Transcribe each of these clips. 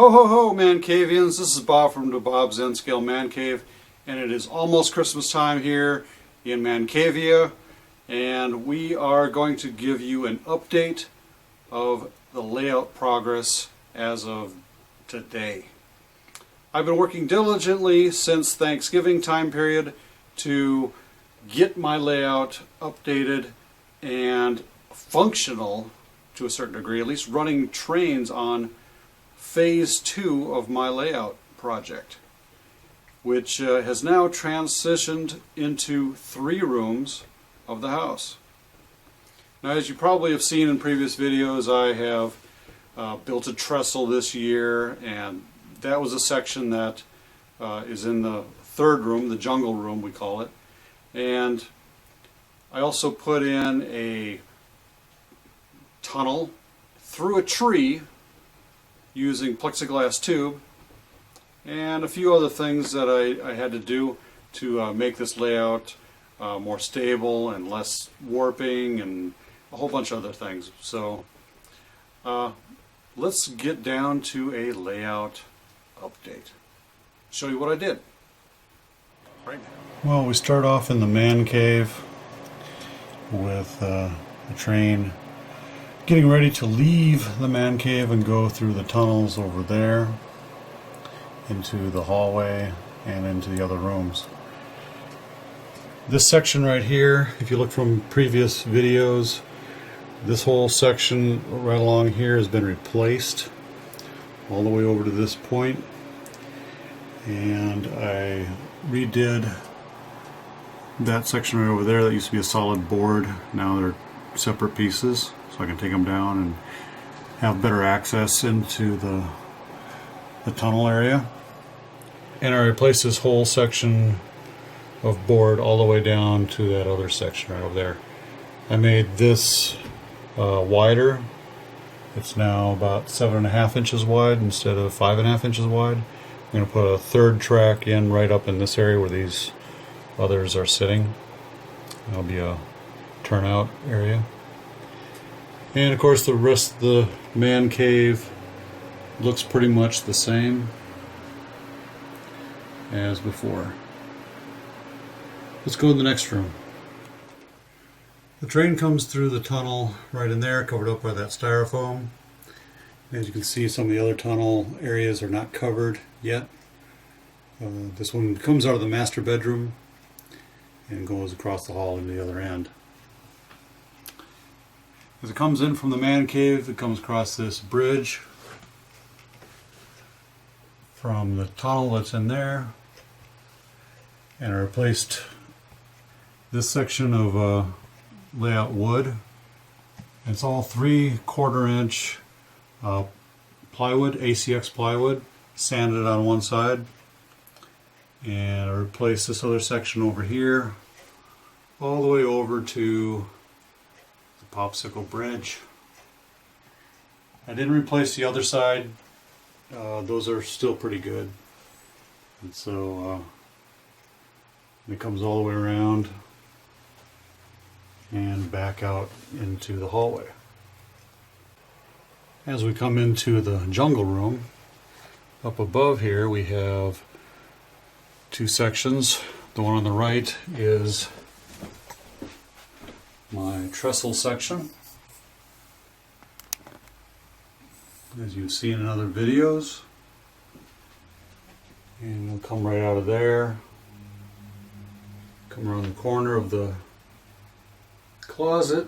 Ho ho ho, ManCavians! This is Bob from the Bob Zen-Scale Man Cave, and it is almost Christmas time here in ManCavia, and we are going to give you an update of the layout progress as of today. I've been working diligently since Thanksgiving time period to get my layout updated and functional to a certain degree, at least running trains on phase 2 of my layout project, which has now transitioned into 3 rooms of the house. Now, as you probably have seen in previous videos, I have built a trestle this year, and that was a section that is in the 3rd room, the jungle room we call it, and I also put in a tunnel through a tree using plexiglass tube, and a few other things that I had to do to make this layout more stable and less warping and a whole bunch of other things. So let's get down to a layout update. Show you what I did right now. Well, we start off in the man cave with the train getting ready to leave the man cave and go through the tunnels over there into the hallway and into the other rooms. This section right here, if you look from previous videos, this whole section right along here has been replaced all the way over to this point, and I redid that section right over there. That used to be a solid board. Now they're separate pieces, so I can take them down and have better access into the tunnel area. And I replaced this whole section of board all the way down to that other section right over there. I made this wider. It's now about 7.5 inches wide instead of 5.5 inches wide. I'm going to put a 3rd track in right up in this area where these others are sitting. That'll be a turnout area. And of course the rest of the man cave looks pretty much the same as before. Let's go to the next room. The train comes through the tunnel right in there, covered up by that styrofoam. As you can see, some of the other tunnel areas are not covered yet. This one comes out of the master bedroom and goes across the hall into the other end. As it comes in from the man cave, it comes across this bridge from the tunnel that's in there, and I replaced this section of layout wood. It's all 3/4 inch plywood, ACX plywood, sanded on one side, and I replaced this other section over here all the way over to the popsicle bridge. I didn't replace the other side. Those are still pretty good, and so it comes all the way around and back out into the hallway. As we come into the jungle room, up above here we have 2 sections. The one on the right is my trestle section, as you've seen in other videos, and we'll come right out of there, come around the corner of the closet,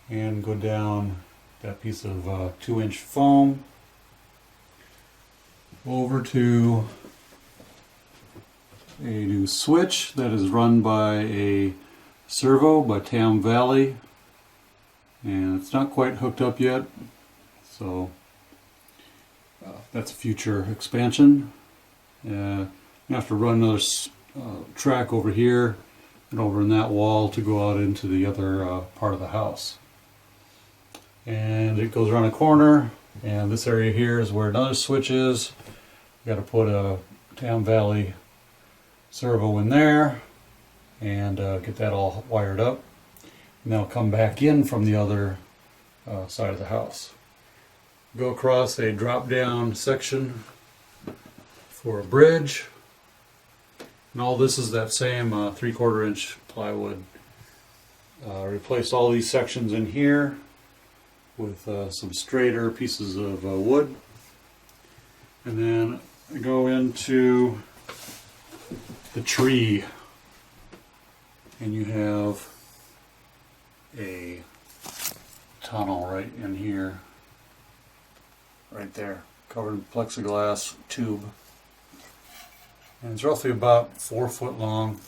and go down that piece of 2-inch foam over to a new switch that is run by a servo by Tam Valley, and it's not quite hooked up yet, so that's a future expansion. You have to run another track over here and over in that wall to go out into the other part of the house. And it goes around a corner, and this area here is where another switch is. You got to put a Tam Valley servo in there and get that all wired up, and they'll come back in from the other side of the house. go across a drop-down section for a bridge. And all this is that same 3/4 inch plywood. Replaced all these sections in here with some straighter pieces of wood. And then I go into the tree, and you have a tunnel right in here, right there, covered in plexiglass tube. And it's roughly about 4 foot long.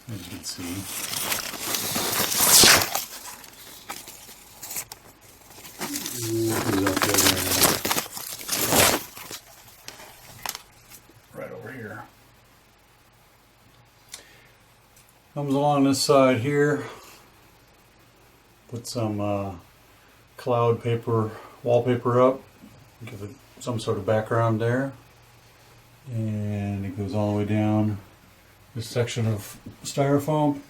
As you can see. Right over here. Comes along this side here. Put some cloud paper, wallpaper up. Give it some sort of background there. And it goes all the way down this section of styrofoam.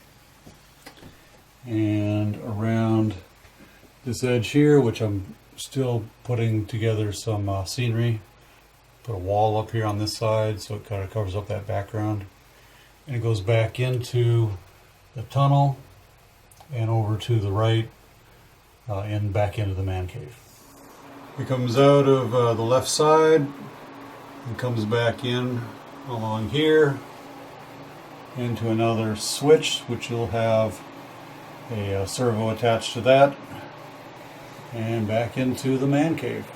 And around this edge here, which I'm still putting together some scenery. Put a wall up here on this side so it kind of covers up that background. And it goes back into the tunnel and over to the right and back into the man cave. It comes out of the left side and comes back in along here into another switch, which will have a servo attached to that, and back into the man cave.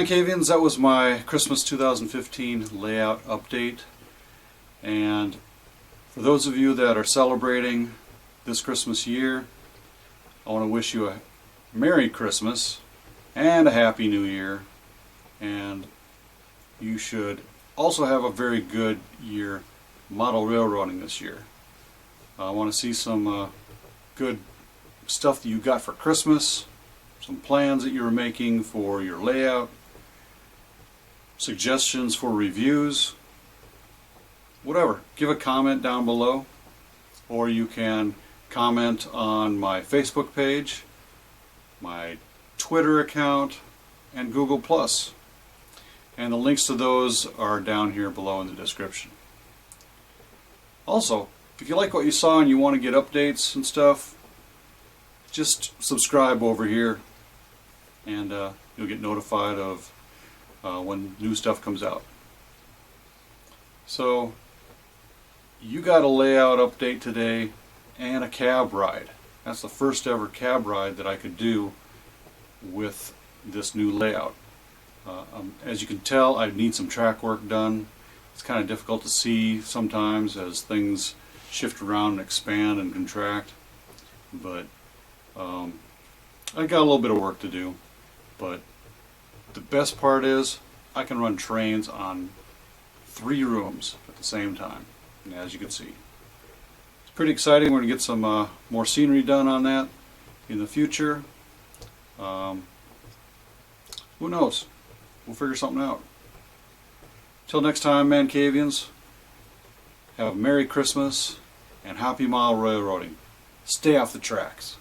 ManCavians, that was my Christmas 2015 layout update. And for those of you that are celebrating this Christmas year, I want to wish you a Merry Christmas and a Happy New Year. And you should also have a very good year model railroading this year. I want to see some good stuff that you got for Christmas, some plans that you're making for your layout, suggestions for reviews, whatever. Give a comment down below, or you can comment on my Facebook page, my Twitter account, and Google+. And the links to those are down here below in the description. Also, if you like what you saw and you want to get updates and stuff, just subscribe over here and you'll get notified of when new stuff comes out. So, you got a layout update today and a cab ride. That's the first ever cab ride that I could do with this new layout. As you can tell, I need some track work done. It's kind of difficult to see sometimes as things shift around and expand and contract, but I got a little bit of work to do. But the best part is I can run trains on 3 rooms at the same time, as you can see. It's pretty exciting. We're going to get some more scenery done on that in the future. Who knows? We'll figure something out. Till next time, ManCavians, have a Merry Christmas and happy mile railroading. Stay off the tracks.